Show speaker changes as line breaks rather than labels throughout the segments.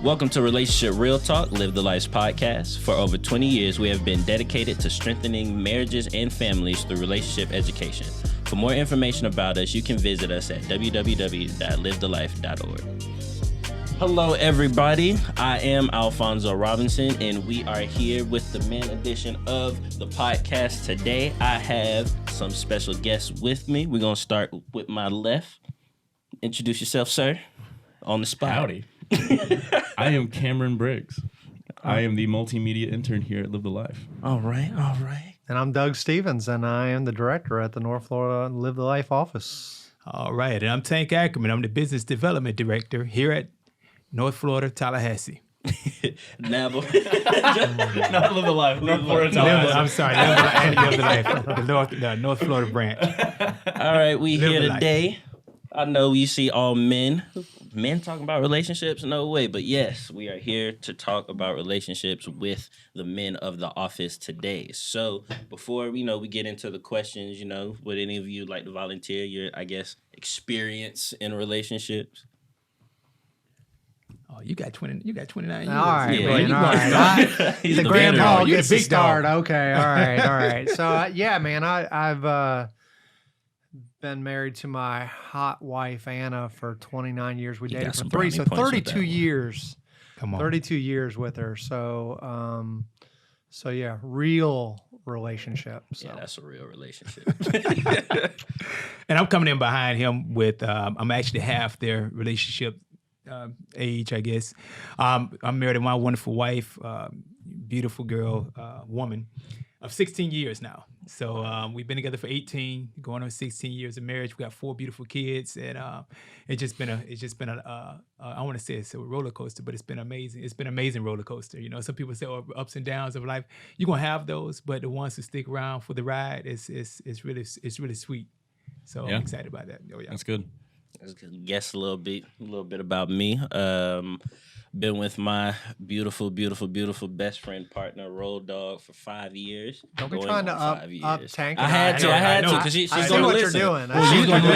Welcome to Relationship Realtalk, Live the Life's podcast. For over 20 years, we have been dedicated to strengthening marriages and families through relationship education. For more information about us, you can visit us at www.livethelife.org. Hello, everybody. I am Alfonso Robinson, and we are here with the men edition of the podcast today. I have some special guests with me. We're going to start with my left. Introduce yourself, sir, on the spot.
Howdy. I am Cameron Briggs. I am the multimedia intern here at Live the Life.
All right.
And I'm Doug Stevens, and I am the director at the North Florida Live the Life office.
All right, and I'm Tank Ackerman. I'm the business development director here at North Florida, Tallahassee.
Now,
Not Live the Life. North Florida, Tallahassee.
I'm sorry, Live the Life, the North Florida branch.
All right, we
Live
here
the life.
today. I know you see all men talking about relationships, no way, but yes, we are here to talk about relationships with the men of the office today. So before we get into the questions, would any of you like to volunteer your, experience in relationships?
Oh, you got 29 years.
All right,
Yeah,
man.
you
All right.
He's
The
the
grandpa
veteran.
gets
You're
a
the big dog.
start. Okay. All right. So, yeah, man, I've been married to my hot wife, Anna, for 29 years. We
You
dated
got
for
some
3,
brownie
so
points with
32
that one.
years.
Come on.
32 years with her. So yeah, real relationship. So.
Yeah, that's a real relationship.
And I'm coming in behind him with, I'm actually half their relationship age, I guess. I'm married to my wonderful wife, beautiful girl, woman of 16 years now. So we've been together for 18, going on 16 years of marriage. We got 4 beautiful kids, and it's just been a I want to say it's a roller coaster, but it's been amazing. It's been an amazing roller coaster. Some people say ups and downs of life. You're gonna have those, but the ones who stick around for the ride is really sweet. So
Yeah.
I'm excited about that. Oh yeah.
That's good.
Guess a little bit about me. Been with my beautiful best friend partner, Road Dog, for 5 years.
Don't be
Going
trying to
on
up
5 years.
Tank.
I had to, because she's
I see
gonna
what
listen.
you're doing.
She's gonna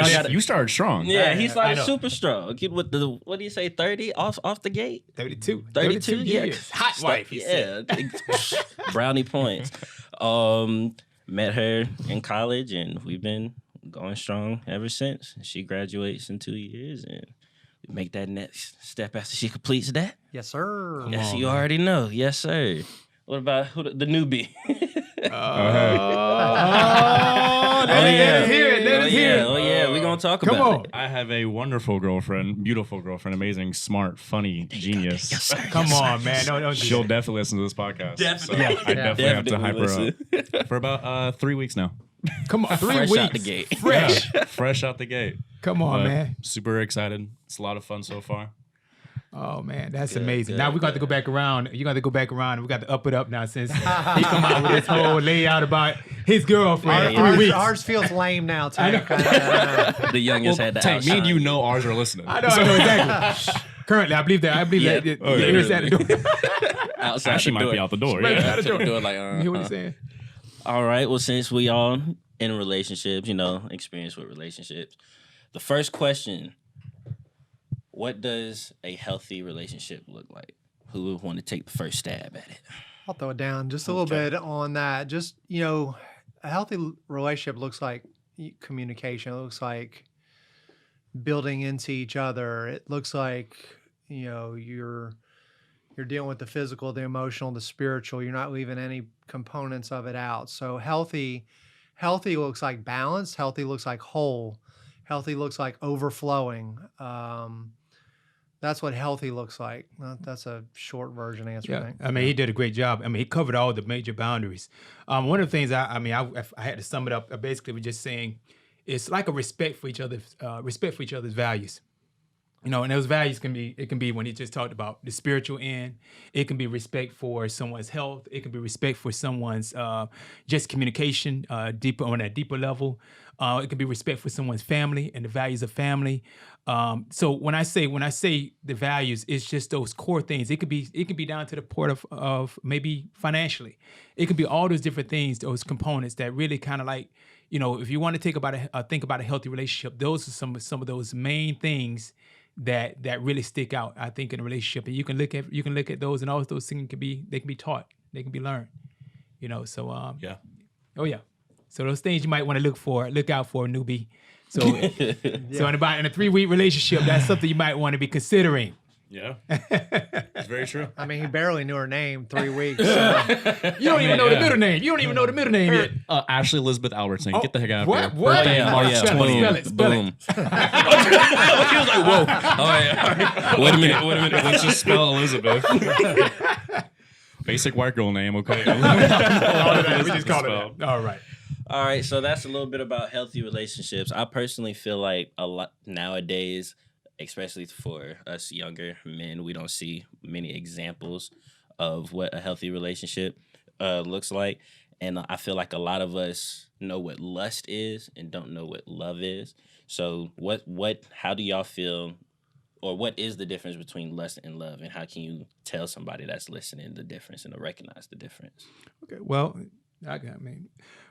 listen.
You started strong.
Yeah, he
I
started
know.
super strong. Get with the, what do you say, 30 off the gate?
32
32
years. Hot wife. He said.
Yeah. Brownie points. Met her in college, and we've been going strong ever since. She graduates in 2 years, and we make that next step after she completes that.
Yes, sir.
Yes,
on,
you
man.
already know. Yes, sir. What about the newbie?
Let us hear it.
Oh yeah, we're gonna talk
Come
about
on.
it.
I have a wonderful girlfriend, beautiful girlfriend, amazing, smart, funny, genius.
Yes, sir.
Come on, man. Don't do
She'll
that.
definitely listen to this podcast.
Definitely.
So I definitely have to hype
Definitely
her up. For about 3 weeks now.
Come on. 3
Fresh
weeks.
out the gate.
Fresh.
Fresh out the gate.
Come on,
But
man.
super excited. It's a lot of fun so far.
Oh man, that's
Good,
amazing.
good,
Now we got to go back around. You got to go back around. We got to up it up now since he come out with this whole layout about his girlfriend.
Yeah,
3 weeks.
Ours feels lame now, Tank.
The youngest had to
Tank, me and
outshine
you know ours are listening.
I know exactly. Currently, I believe that.
Yeah.
that
Oh, yeah.
ears at the door.
outside
Actually,
the
might
door.
be out the door.
Right
Yeah.
out the door.
Do it like,
You hear what he's saying?
All right. Well, since we all in relationships, experience with relationships, the first question: what does a healthy relationship look like? Who would want to take the first stab at it?
I'll throw it down just a little bit on that. Just, a healthy relationship looks like communication. It looks like building into each other. It looks like, you're dealing with the physical, the emotional, the spiritual. You're not leaving any components of it out. So healthy looks like balance. Healthy looks like whole. Healthy looks like overflowing. That's what healthy looks like. That's a short version answer. I
Yeah,
think.
I mean, he did a great job. I mean, he covered all the major boundaries. One of the things I had to sum it up. Basically, we're just saying it's like a respect for each other's values. And those values can be when he just talked about the spiritual end. It can be respect for someone's health. It can be respect for someone's just communication deeper on that deeper level. It can be respect for someone's family and the values of family. So when I say the values, it's just those core things. It could be down to the point of maybe financially. It could be all those different things, those components that really kind of like, if you want to think about a healthy relationship, those are some of those main things that really stick out, I think, in a relationship. And you can look at those, and all those things can be taught, they can be learned. So
Yeah.
oh yeah. So those things you might want to look out for, newbie. So so in a 3-week relationship, that's something you might want to be considering.
Yeah. It's very true.
I mean, he barely knew her name 3 weeks. So.
You don't even know the middle name. You don't even know the middle name yet.
Ashley Elizabeth Albertson. Get the heck out of
What?
here.
What?
Birthday
Oh
March
yeah,
Spell it,
20th.
spell it, spell it.
Boom. He was like, whoa. All right. Wait a minute.
Let's just spell Elizabeth. Basic white girl name, okay?
We just call it that. All right.
All right, so that's a little bit about healthy relationships. I personally feel like a lot nowadays, especially for us younger men, we don't see many examples of what a healthy relationship looks like. And I feel like a lot of us know what lust is and don't know what love is. So how do y'all feel, or what is the difference between lust and love, and how can you tell somebody that's listening the difference and to recognize the difference?
Okay. Well,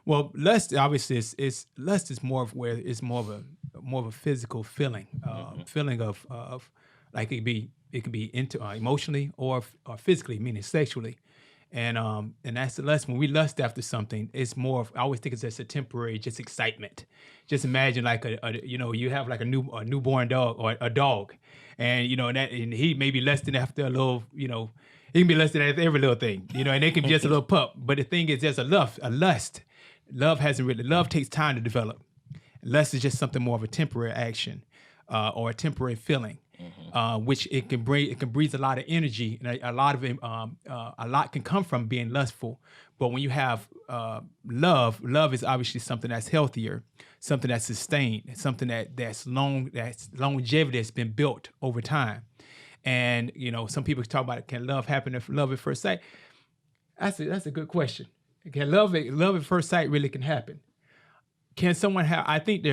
well, lust obviously is more of a physical feeling, feeling of like it can be into emotionally or physically, meaning sexually, and that's the lust. When we lust after something, it's more of, I always think it's just a temporary, just excitement. Just imagine like you have like a newborn dog or a dog, and and he may be lusting after a little, he can be lusting after every little thing, and it can be just a little pup. But the thing is, there's a lust. Love takes time to develop. Lust is just something more of a temporary action, or a temporary feeling, which it can breathe a lot of energy, and a lot can come from being lustful. But when you have love is obviously something that's healthier, something that's sustained, something that's longevity that's been built over time. And some people talk about, can love happen if love at first sight? That's a good question. Can love at first sight really can happen? Can someone have? I think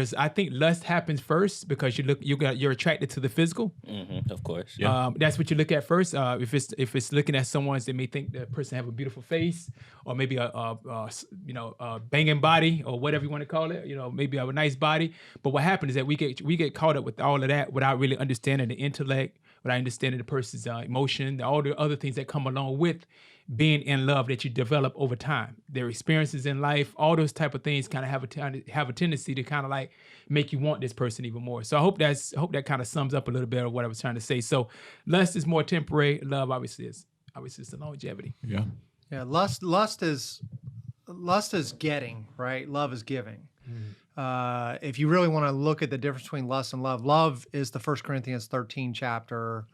lust happens first because you're attracted to the physical.
Mm-hmm, of course.
Yeah.
That's what you look at first. If it's looking at someone, they may think the person have a beautiful face, or maybe a banging body, or whatever you want to call it. Maybe a nice body. But what happens is that we get caught up with all of that without really understanding the intellect, without understanding the person's emotion, all the other things that come along with being in love that you develop over time. Their experiences in life, all those type of things kind of have a tendency to kind of like make you want this person even more. So I hope that kind of sums up a little bit of what I was trying to say. So lust is more temporary. Love obviously is the longevity.
Yeah.
Yeah, lust is getting, right? Love is giving. If you really want to look at the difference between lust and love is the 1 Corinthians 13 chapter.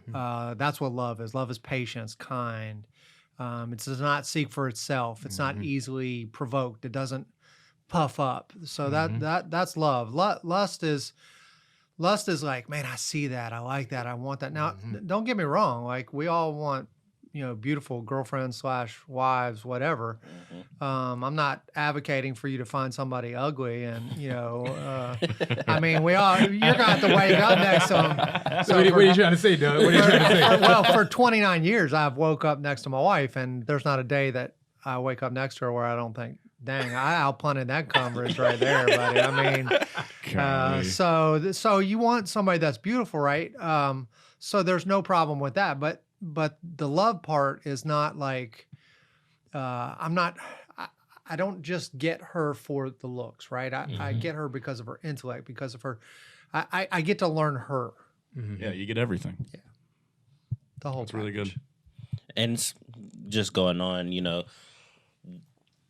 That's what love is. Love is patience, kind. It does not seek for itself. It's not easily provoked. It doesn't puff up. So that's love. Lust is like, man, I see that. I like that. I want that. Now, don't get me wrong. Like, we all want, beautiful girlfriends / wives, whatever. I'm not advocating for you to find somebody ugly, and I mean, you're gonna have to wake up next to them.
So what are you trying to say, Doug? What are you trying to say?
Well, for 29 years, I've woke up next to my wife, and there's not a day that I wake up next to her where I don't think, dang, I outpunted that converse right there, buddy. I mean, so you want somebody that's beautiful, right? So there's no problem with that, but the love part is not like, I don't just get her for the looks, right? I get her because of her intellect, because of her, I get to learn her.
Yeah, you get everything.
Yeah. The whole
It's really good.
And just going on,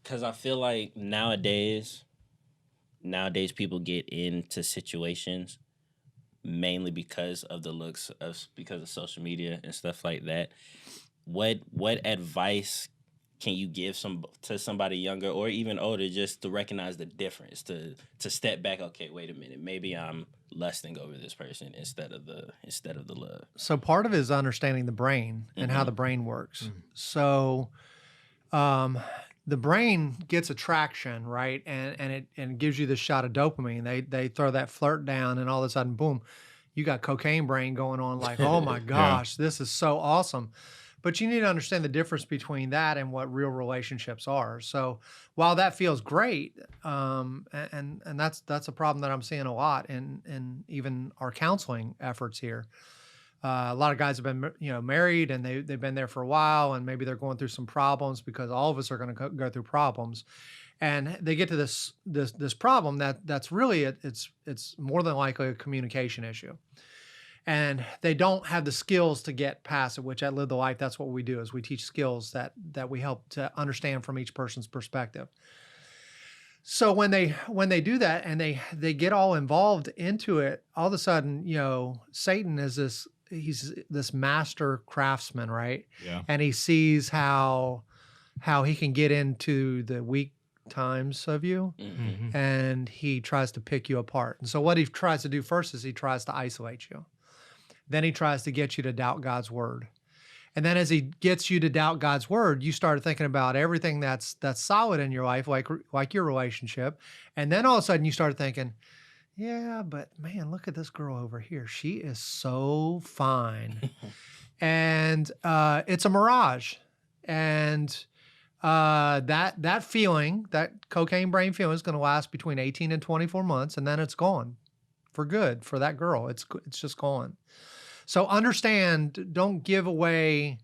because I feel like nowadays people get into situations mainly because of the looks, because of social media and stuff like that. What advice can you give to somebody younger or even older, just to recognize the difference, to step back? Okay, wait a minute, maybe I'm lusting over this person instead of the love.
So part of it is understanding the brain and how the brain works. So the brain gets attraction, right? And it gives you this shot of dopamine. They throw that flirt down, and all of a sudden, boom, you got cocaine brain going on, like, oh my gosh, this is so awesome. But you need to understand the difference between that and what real relationships are. So while that feels great, and that's a problem that I'm seeing a lot in even our counseling efforts here. A lot of guys have been, married, and they've been there for a while, and maybe they're going through some problems, because all of us are going to go through problems, and they get to this problem that's really it's more than likely a communication issue, and they don't have the skills to get past it. Which at Live the Life, that's what we do, is we teach skills that we help to understand from each person's perspective. So when they do that, and they get all involved into it, all of a sudden, Satan is he's this master craftsman, right?
Yeah.
And he sees how he can get into the weak times of you, and he tries to pick you apart. And so what he tries to do first is he tries to isolate you. Then he tries to get you to doubt God's word. And then as he gets you to doubt God's word, you start thinking about everything that's solid in your life, like your relationship. And then all of a sudden you start thinking, yeah, but man, look at this girl over here. She is so fine. And it's a mirage. And that feeling, that cocaine brain feeling, is going to last between 18 and 24 months, and then it's gone for good for that girl. It's just gone. So understand, don't give away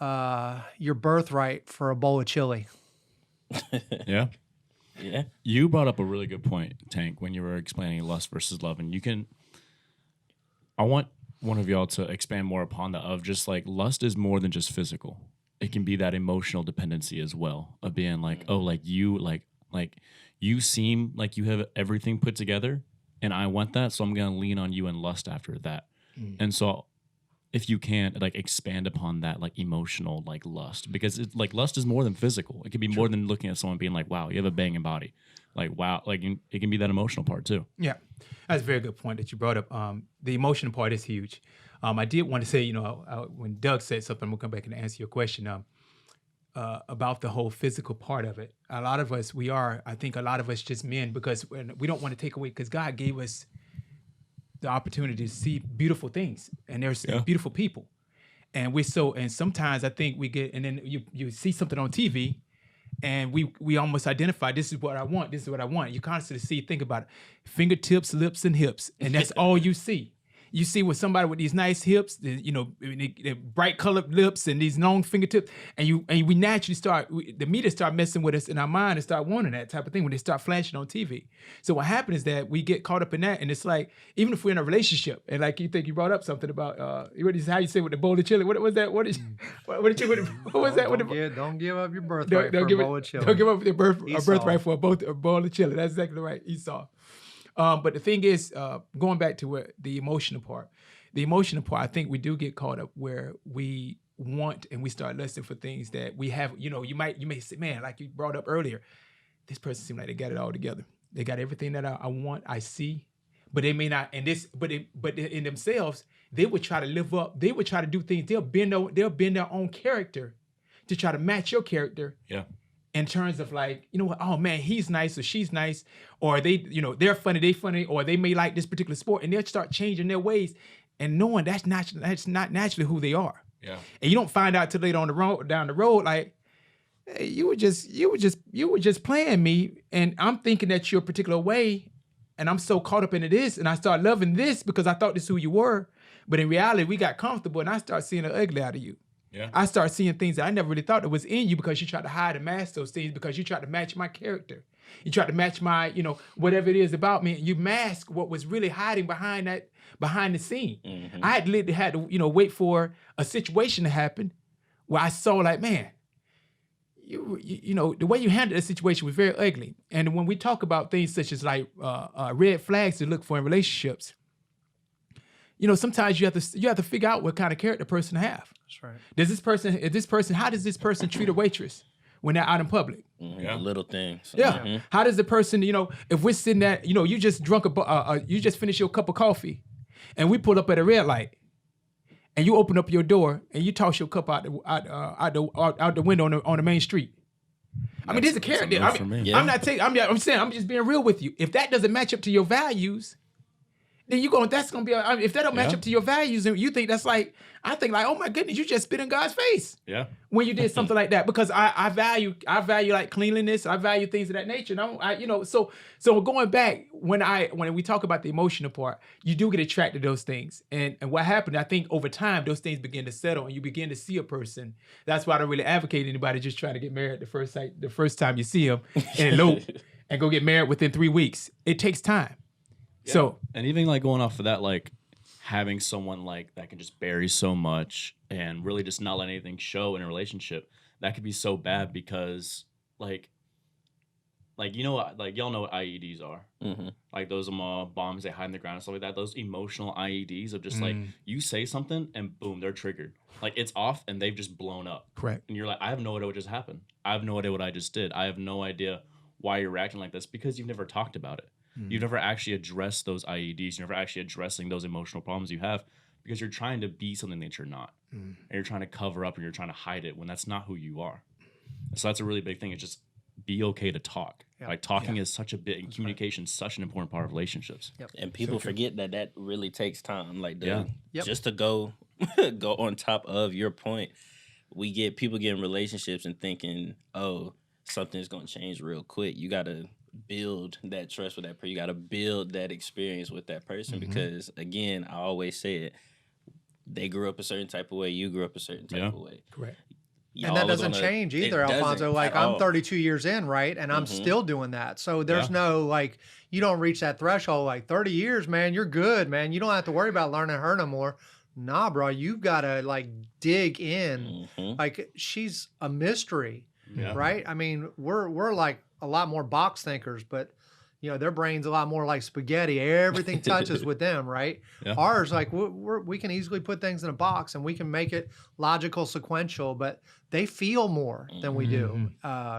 your birthright for a bowl of chili.
Yeah.
Yeah.
You brought up a really good point, Tank, when you were explaining lust versus love. And I want one of y'all to expand more upon that, of just like lust is more than just physical. It can be that emotional dependency as well, of being like, oh, like you seem like you have everything put together, and I want that, so I'm going to lean on you and lust after that. And so if you can, like, expand upon that, like, emotional, like, lust, because it's like lust is more than physical. It can be more than looking at someone being like, wow, you have a banging body. Like, wow, like it can be that emotional part too.
Yeah, that's a very good point that you brought up. The emotional part is huge. I did want to say, when Doug said something, we'll come back and answer your question about the whole physical part of it. A lot of us, I think a lot of us just men, because we don't want to take away, because God gave us the opportunity to see beautiful things, and there's beautiful people, and sometimes I think we get, and then you see something on TV, and we almost identify, this is what I want. You constantly think about it, fingertips, lips, and hips, and that's all you see. You see with somebody with these nice hips, the bright colored lips and these long fingertips, and we naturally the media start messing with us in our mind and start wanting that type of thing when they start flashing on TV. So what happens is that we get caught up in that, and it's like, even if we're in a relationship, and like you brought up something about how you say with the bowl of chili. What was that? What was that?
Don't give up your birthright for a bowl of chili.
Don't give up your birthright for a bowl of chili. That's exactly right, Esau. But the thing is, going back to the emotional part, I think we do get caught up where we want and we start lusting for things that we have. You may say, man, like you brought up earlier, this person seems like they got it all together. They got everything that I want, I see, but they may not. And but in themselves, they would try to live up. They would try to do things. They'll bend their own character to try to match your character.
Yeah.
In terms of like, oh man, he's nice or she's nice, or they're funny, or they may like this particular sport, and they'll start changing their ways, and knowing that's not naturally who they are.
Yeah.
And you don't find out till later down the road, like, hey, you were just playing me, and I'm thinking that you're a particular way, and I'm so caught up into this, and I start loving this because I thought this is who you were, but in reality, we got comfortable, and I start seeing the ugly out of you.
Yeah.
I start seeing things that I never really thought that was in you, because you tried to hide and mask those things, because you tried to match my character. You tried to match my, whatever it is about me. And you mask what was really hiding behind the scene. Mm-hmm. I had to wait for a situation to happen where I saw like, man, the way you handled the situation was very ugly. And when we talk about things such as like red flags to look for in relationships, sometimes you have to figure out what kind of character a person have.
That's right.
How does this person treat a waitress when they're out in public?
The little things.
Yeah. Mm-hmm. How does the person, if we're sitting at, you just you just finished your cup of coffee, and we pull up at a red light, and you open up your door and you toss your cup out the window on the main street. I mean, there's a character. I'm saying, I'm just being real with you. If that doesn't match up to your values, then that's going to be, if that don't match
Yeah.
up to your values, and you think that's like, I think like, oh my goodness, you just spit in God's face
Yeah.
when you did something like that, because I value like cleanliness. I value things of that nature. And so going back, when we talk about the emotional part, you do get attracted to those things. And what happened, I think over time, those things begin to settle and you begin to see a person. That's why I don't really advocate anybody just trying to get married the first time you see them and elope and go get married within 3 weeks. It takes time.
Yeah.
So,
and even like going off of that, like having someone like that can just bury so much and really just not let anything show in a relationship, that could be so bad because like y'all know what IEDs are.
Mm-hmm.
Like those bombs they hide in the ground and stuff like that. Those emotional IEDs of just like you say something and boom, they're triggered. Like it's off and they've just blown up.
correct.
And you're like, I have no idea what just happened. I have no idea what I just did. I have no idea why you're reacting like this because you've never talked about it. You've never actually addressed those IEDs. You're never actually addressing those emotional problems you have because you're trying to be something that you're not. And you're trying to cover up and you're trying to hide it when that's not who you are. So that's a really big thing. It's just be okay to talk.
Yep.
Like talking is such a big, and communication is such an important part of relationships.
Yep.
And people forget that really takes time. Like
Yeah.
Yep.
just to go on top of your point, people get in relationships and thinking, oh, something's gonna change real quick. You gotta build that trust with that person. You gotta build that experience with that person because again, I always say it, they grew up a certain type of way, you grew up a certain type of way.
Correct.
And that doesn't change either, Alfonso. Like I'm 32 years in, right? And I'm still doing that. So there's no like, you don't reach that threshold like 30 years, man, you're good, man. You don't have to worry about learning her no more. Nah, bro, you've got to like dig in. Like she's a mystery, right? I mean, we're like a lot more box thinkers, but you know, their brain's a lot more like spaghetti. Everything touches with them, right? Yeah. Ours, like we can easily put things in a box and we can make it logical, sequential, but they feel more than we do,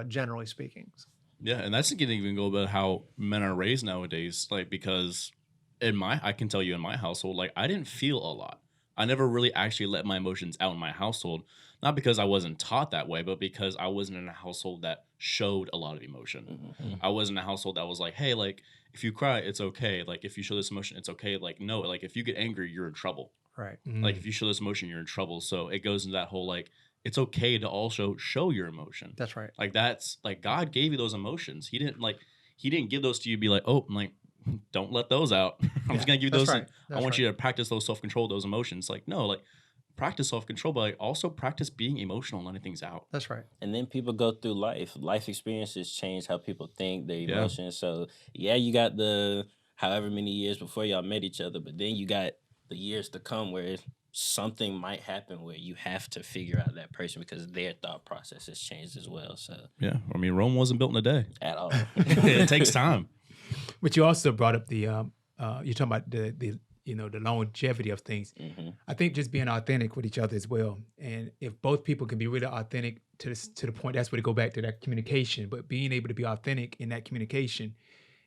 generally speaking.
Yeah, and that's getting even go about how men are raised nowadays. Like because I can tell you in my household, like I didn't feel a lot. I never really actually let my emotions out in my household. Not because I wasn't taught that way, but because I wasn't in a household that showed a lot of emotion. I wasn't in a household that was like, hey, like, if you cry, it's okay. Like, if you show this emotion, it's okay. Like, no, like, if you get angry, you're in trouble.
Right.
Like, if you show this emotion, you're in trouble. So it goes into that whole, like, it's okay to also show your emotion.
That's right.
Like, that's, like, God gave you those emotions. He didn't give those to you be like, oh, like, don't let those out. I'm just going to give you those. Right. I want you to practice those self-control, those emotions. Like, no, like, practice self-control, but like also practice being emotional and letting things out.
That's right.
And then people go through life experiences change how people think, their emotions. So you got the however many years before y'all met each other, but then you got the years to come where something might happen where you have to figure out that person because their thought process has changed as well. So
yeah, I mean, Rome wasn't built in a day
at all.
It takes time.
But you also brought up the you're talking about the longevity of things. I think just being authentic with each other as well. And if both people can be really authentic to the point, that's where to go back to that communication, but being able to be authentic in that communication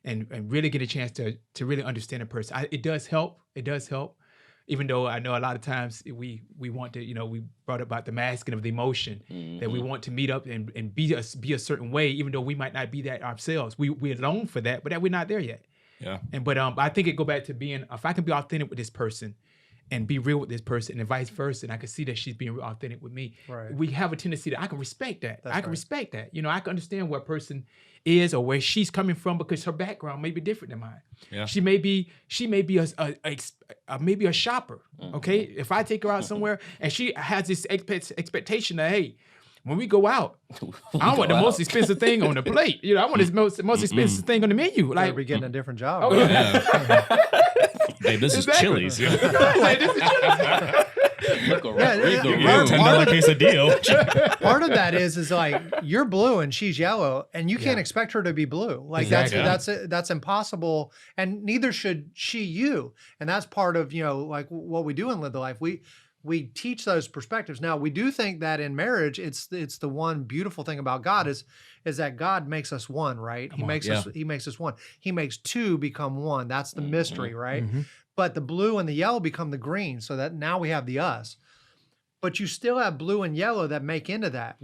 and really get a chance to really understand a person. It does help. It does help. Even though I know a lot of times we want to, we brought up about the masking of the emotion, that we want to meet up and be a certain way, even though we might not be that ourselves. We're alone for that, but that we're not there yet. Yeah. But I think it go back to being, if I can be authentic with this person and be real with this person and vice versa, and I can see that she's being real authentic with me. Right. We have a tendency that I can respect that. I can respect that. I can understand where a person is or where she's coming from because her background may be different than mine. Yeah. She may be maybe a shopper. Okay. If I take her out somewhere and she has this expectation that, hey, when we go out, I want the most expensive thing on the plate. I want the most expensive thing on the menu. Like
we're getting a different job.
Oh, yeah.
Babe, this is Chili's.
Like, this is Chili's.
$10 quesadilla.
Part of that is like you're blue and she's yellow, and you can't expect her to be blue. Like that's impossible, and neither should she you. And that's part of like what we do in Live the Life. We teach those perspectives. Now, we do think that in marriage, it's the one beautiful thing about God is that God makes us one, right? He makes us one. He makes two become one. That's the mystery, right? But the blue and the yellow become the green, so that now we have the us. But you still have blue and yellow that make into that.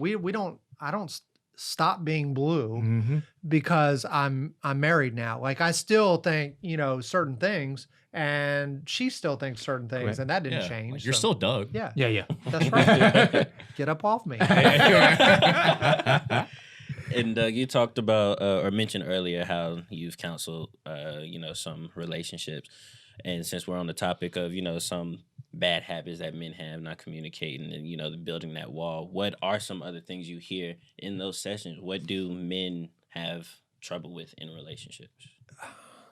I don't stop being blue because I'm married now. Like I still think, certain things, and she still thinks certain things,
Correct.
and that didn't
Yeah,
change.
like, you're
so-
still Doug.
yeah,
Yeah.
that's right. Get up off me.
And you talked about or mentioned earlier how you've counseled, some relationships. And since we're on the topic of, some bad habits that men have, not communicating and, building that wall, what are some other things you hear in those sessions? What do men have trouble with in relationships?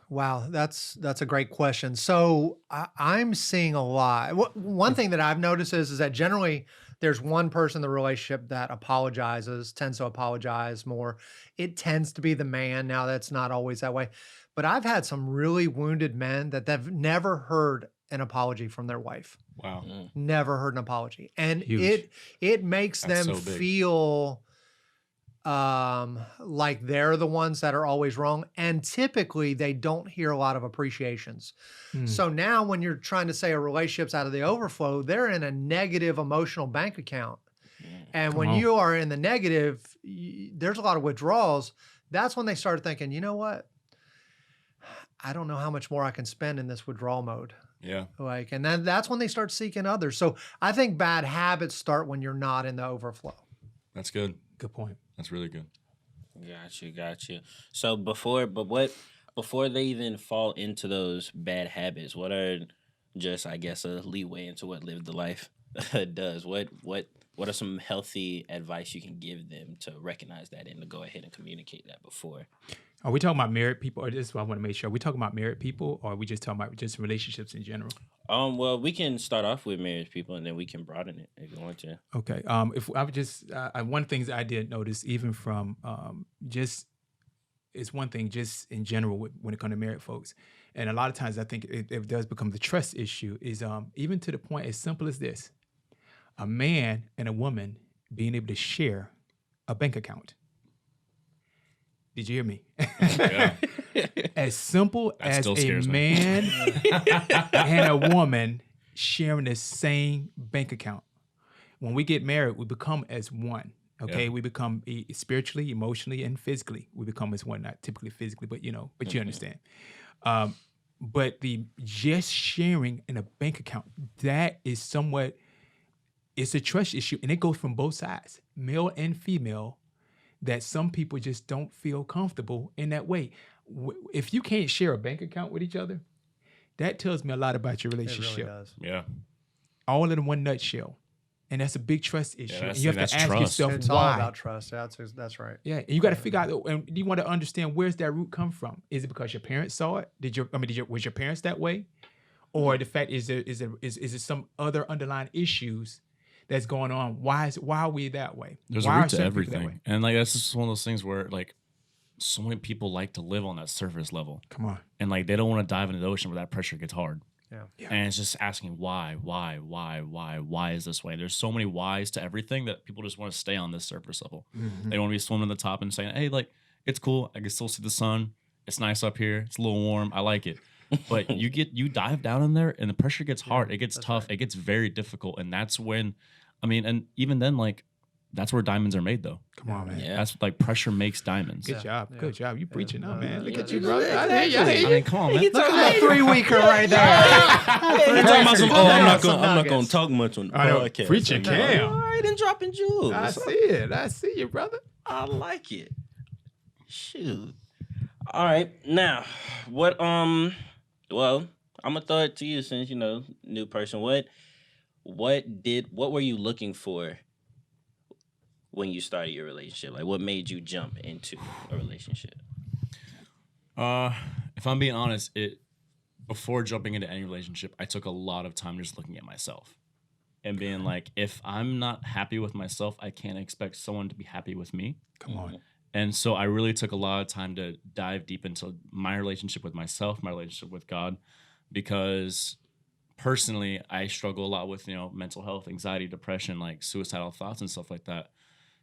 Wow, that's a great question. So I'm seeing a lot. One thing that I've noticed is that generally there's one person in the relationship that tends to apologize more. It tends to be the man. Now that's not always that way, but I've had some really wounded men that have never heard an apology from their wife.
Wow.
Never heard an apology, and
Huge.
it makes
That's
them
so big.
feel like they're the ones that are always wrong, and typically they don't hear a lot of appreciations. So now when you're trying to say a relationship's out of the overflow, they're in a negative emotional bank account, and when
on.
you are in the negative, there's a lot of withdrawals. That's when they start thinking, you know what, I don't know how much more I can spend in this withdrawal mode.
Yeah.
And then that's when they start seeking others. So I think bad habits start when you're not in the overflow.
That's good.
Good point.
That's really good.
Got you. So before they even fall into those bad habits, what are just, I guess, a leeway into what Live the Life does? What are some healthy advice you can give them to recognize that and to go ahead and communicate that before?
Are we talking about married people, or this is what I want to make sure? Are we talking about married people, or are we just talking about just relationships in general?
Well, we can start off with married people, and then we can broaden it if you want to.
Okay. If I would just one thing that I did notice, even from it's one thing just in general when it comes to married folks, and a lot of times I think it does become the trust issue. Is even to the point as simple as this: a man and a woman being able to share a bank account. Did you hear me?
Yeah.
As simple
That
as
still
a
scares me.
man and a woman sharing the same bank account. When we get married, we become as one. Okay,
Yeah.
we become spiritually, emotionally, and physically. We become as one. Not typically physically, but you understand. But the just sharing in a bank account, that is somewhat. It's a trust issue, and it goes from both sides, male and female. That some people just don't feel comfortable in that way. If you can't share a bank account with each other, that tells me a lot about your
It
relationship.
really does.
Yeah.
All in one nutshell. And that's a big trust issue. And
that's-
you have
that's
to ask
trust.
yourself
It's
why.
all about trust. That's right.
Yeah, and you got to figure out, and you want to understand, where's that root come from? Is it because your parents saw it? Was your parents that way? Or the fact is it some other underlying issues that's going on? Why are we that way?
There's
Why
a
are
root to
certain people that way?
everything. And like that's just one of those things where like so many people like to live on that surface level.
Come on.
And like they don't want to dive into the ocean where that pressure gets hard.
Yeah.
And it's just asking why is this way? There's so many whys to everything that people just want to stay on this surface level.
Mm-hmm.
They want to be swimming at the top and saying, hey, like, it's cool. I can still see the sun. It's nice up here. It's a little warm. I like it. But you dive down in there and the pressure gets hard. It gets tough.
right.
It gets very difficult. And that's when, and even then, like, that's where diamonds are made, though.
Come on, man.
Yeah.
That's like pressure makes diamonds.
Good job.
Yeah.
Good job. You preaching up, man. Look
yeah,
at you,
yeah,
brother.
exactly.
I hear you.
I mean, come on, man.
Look at that 3-weeker right there.
You're talking about some, I'm not
Some
gonna
nuggets.
talk much on the
I know.
podcast.
Preaching,
All
Cam.
right, and dropping jewels.
I see it. I see you, brother.
I like it. Shoot. All right. Now, what well, I'm gonna throw it to you since new person. What were you looking for when you started your relationship? Like what made you jump into a relationship?
If I'm being honest, before jumping into any relationship, I took a lot of time just looking at myself and being like, if I'm not happy with myself, I can't expect someone to be happy with me.
Come on.
And so I really took a lot of time to dive deep into my relationship with myself, my relationship with God, because personally, I struggle a lot with, mental health, anxiety, depression, like suicidal thoughts and stuff like that.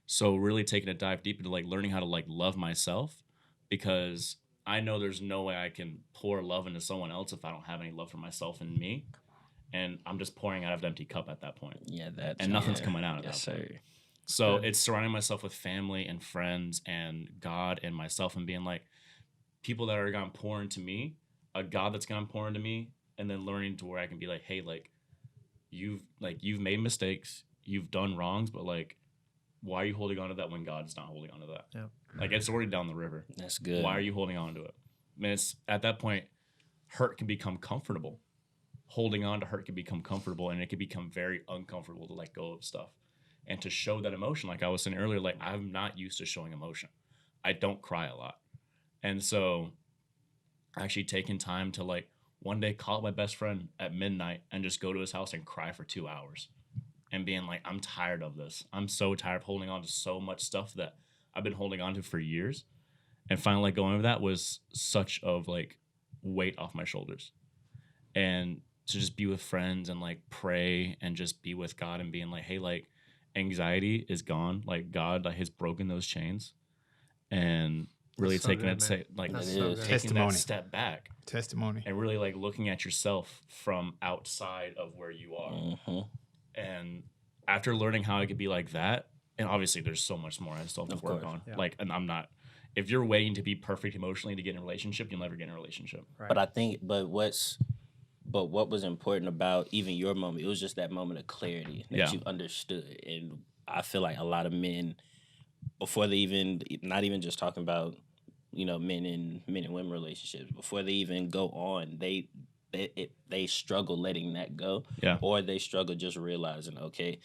So really taking a dive deep into like learning how to like love myself, because I know there's no way I can pour love into someone else if I don't have any love for myself and me. And I'm just pouring out of an empty cup at that point.
Yeah, that's
And nothing's coming out of
yes,
that point.
sir.
So it's surrounding myself with family and friends and God and myself and being like people that are going to pour into me, a God that's going to pour into me, and then learning to where I can be like, hey, like you've made mistakes, you've done wrongs, but like, why are you holding on to that when God's not holding on to that?
Yeah.
Like it's already down the river.
That's good.
Why are you holding on to it? I mean, it's at that point, hurt can become comfortable. Holding on to hurt can become comfortable, and it can become very uncomfortable to let go of stuff and to show that emotion. Like I was saying earlier, like I'm not used to showing emotion. I don't cry a lot. And so actually taking time to like one day call up my best friend at midnight and just go to his house and cry for 2 hours and being like, I'm tired of this. I'm so tired of holding on to so much stuff that I've been holding on to for years. And finally like going over that was such of like weight off my shoulders. And to just be with friends and like pray and just be with God and being like, hey, like anxiety is gone. Like God like, has broken those chains, and really
That's so
taking
good,
it,
man.
like
That's
so good.
taking
Testimony.
that step back
Testimony.
and really like looking at yourself from outside of where you are.
Mhm.
And after learning how I could be like that, and obviously there's so much more I still have to
Of
work
course.
on.
Yeah.
Like, and I'm not. If you're waiting to be perfect emotionally to get in a relationship, you'll never get in a relationship.
Right.
But I think, but what was important about even your moment, it was just that moment of clarity that
Yeah.
you understood. And I feel like a lot of men, before they even, not even just talking about, men and women relationships, before they even go on, they struggle letting that go.
Yeah.
Or they struggle just realizing, okay,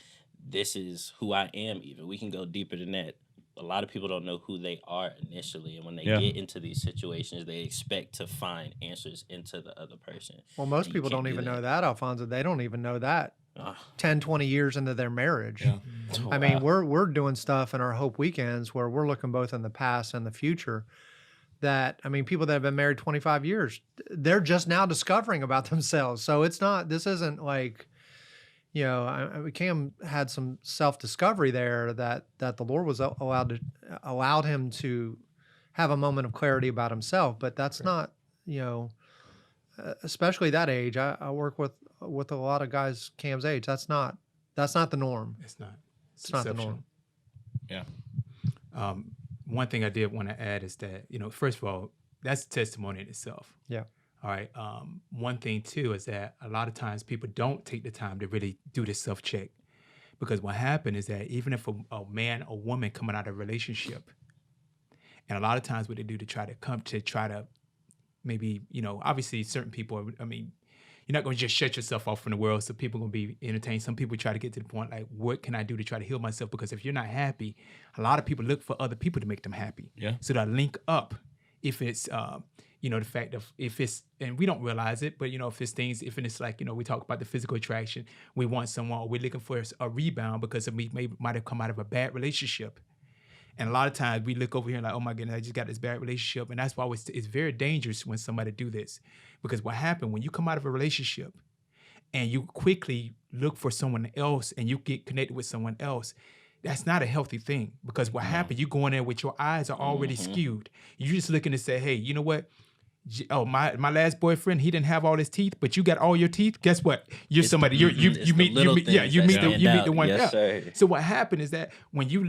this is who I am. Even we can go deeper than that. A lot of people don't know who they are initially, and when they
Yeah.
get into these situations, they expect to find answers into the other person.
Well, most
And you
people
can't
don't
do
even
that.
know that, Alfonso. They don't even know that
Ah,
10, 20 years into their marriage.
Yeah.
I mean,
wow.
we're doing stuff in our Hope Weekends where we're looking both in the past and the future. That, I mean, people that have been married 25 years, they're just now discovering about themselves. So this isn't like, Cam had some self-discovery there that the Lord was allowed him to have a moment of clarity about himself. But that's not, especially that age. I work with a lot of guys Cam's age. That's not the norm.
It's not.
It's not the norm.
Yeah.
One thing I did want to add is that, first of all, that's testimony in itself.
Yeah.
All right. One thing too is that a lot of times people don't take the time to really do this self-check, because what happened is that even if a man or woman coming out of a relationship, and a lot of times what they do to try to maybe, obviously certain people, you're not going to just shut yourself off from the world. So people are going to be entertained. Some people try to get to the point like, what can I do to try to heal myself? Because if you're not happy, a lot of people look for other people to make them happy.
Yeah.
So that link up, if it's, the fact of if it's, and we don't realize it, but if it's things, if it's like, we talk about the physical attraction, we want someone, or we're looking for a rebound because we might have come out of a bad relationship. And a lot of times we look over here and like, oh my goodness, I just got this bad relationship. And that's why it's very dangerous when somebody do this. Because what happened when you come out of a relationship and you quickly look for someone else and you get connected with someone else, that's not a healthy thing. Because what happened, you go in there with your eyes are already skewed. You're just looking to say, hey, you know what? Oh, my last boyfriend, he didn't have all his teeth, but you got all your teeth. Guess what? You're
It's
somebody.
the-
You
it's the
meet
little things that
you meet
stand
the
out.
one.
Yes,
Yeah.
sir.
So what happened is that when you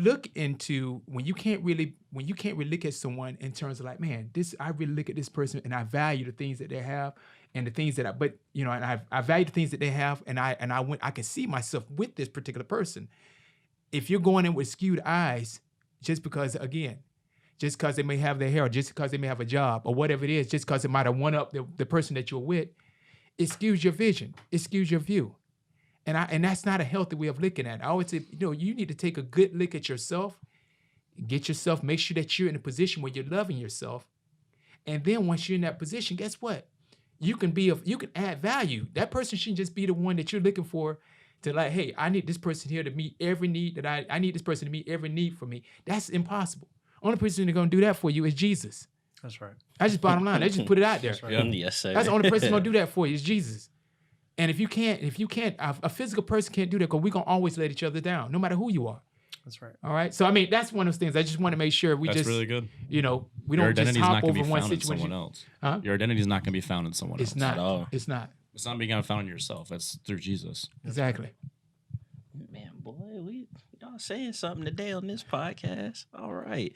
can't really look at someone in terms of like, man, I really look at this person and I value the things that they have and the things that I value the things that they have, and I can see myself with this particular person. If you're going in with skewed eyes, just because they may have their hair, or just because they may have a job, or whatever it is, just because it might have one up the person that you're with, it skews your vision. It skews your view. And that's not a healthy way of looking at it. I always say, you need to take a good look at yourself, make sure that you're in a position where you're loving yourself. And then once you're in that position, guess what? You can add value. That person shouldn't just be the one that you're looking for to like, hey, I need this person here to meet every need that I need this person to meet every need for me. That's impossible. Only person that's going to do that for you is Jesus.
That's right.
That's just bottom line. They just put it out there.
That's right.
Yeah.
Yes, sir.
That's the only person going to do that for you is Jesus. And if you can't, a physical person can't do that, because we're going to always let each other down, no matter who you are.
That's right.
All right. So, that's one of those things. I just want to make sure
That's really good.
we
Your
don't just
identity's not
hop
going to
over
be
one
found in
situation.
someone else.
Huh?
Your identity is not going to be found in someone
It's
else.
not.
all.
It's not.
It's not being found in yourself. It's through Jesus.
Exactly.
Man, boy, y'all saying something today on this podcast. All right.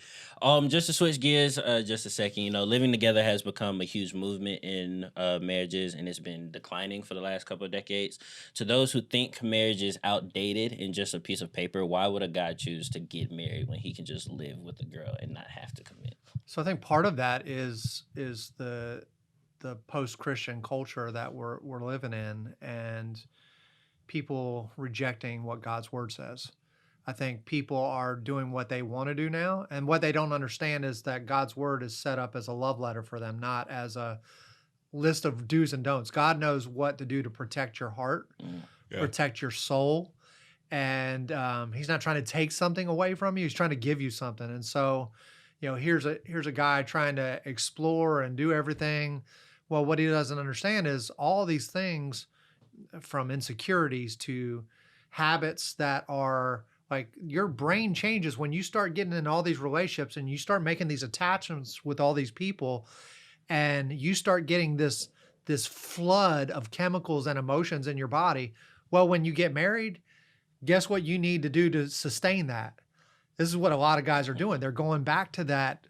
Just to switch gears, just a second. Living together has become a huge movement in marriages, and it's been declining for the last couple of decades. To those who think marriage is outdated and just a piece of paper, why would a guy choose to get married when he can just live with a girl and not have to commit?
So I think part of that is the post-Christian culture that we're living in, and people rejecting what God's word says. I think people are doing what they want to do now, and what they don't understand is that God's word is set up as a love letter for them, not as a list of do's and don'ts. God knows what to do to protect your heart, protect your soul, and He's not trying to take something away from you. He's trying to give you something. And so, here's a guy trying to explore and do everything. Well, what he doesn't understand is all these things, from insecurities to habits that are like, your brain changes when you start getting in all these relationships and you start making these attachments with all these people, and you start getting this flood of chemicals and emotions in your body. Well, when you get married, guess what you need to do to sustain that? This is what a lot of guys are doing. They're going back to that.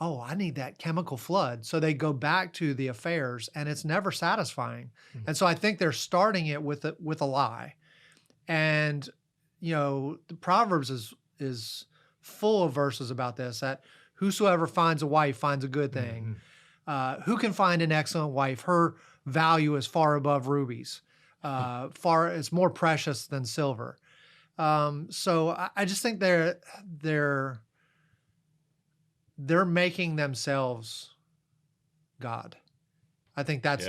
Oh, I need that chemical flood. So they go back to the affairs, and it's never satisfying. Mm-hmm. And so I think they're starting it with a lie. And, the Proverbs is full of verses about this, that whosoever finds a wife finds a good thing. Mm-hmm. Who can find an excellent wife? Her value is far above rubies. It's more precious than silver. So I just think they're making themselves God. I think that's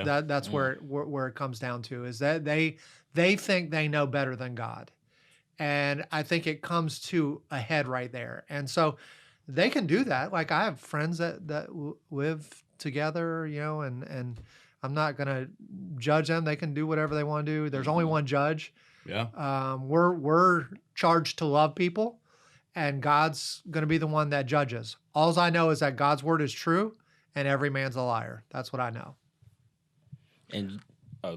where it comes down to, is that they think they know better than God. And I think it comes to a head right there. And so they can do that. Like, I have friends that live together, and I'm not going to judge them. They can do whatever they want to do. There's only one judge. Yeah. We're charged to love people, and God's going to be the one that judges. All I know is that God's word is true, and every man's a liar. That's what I know.
And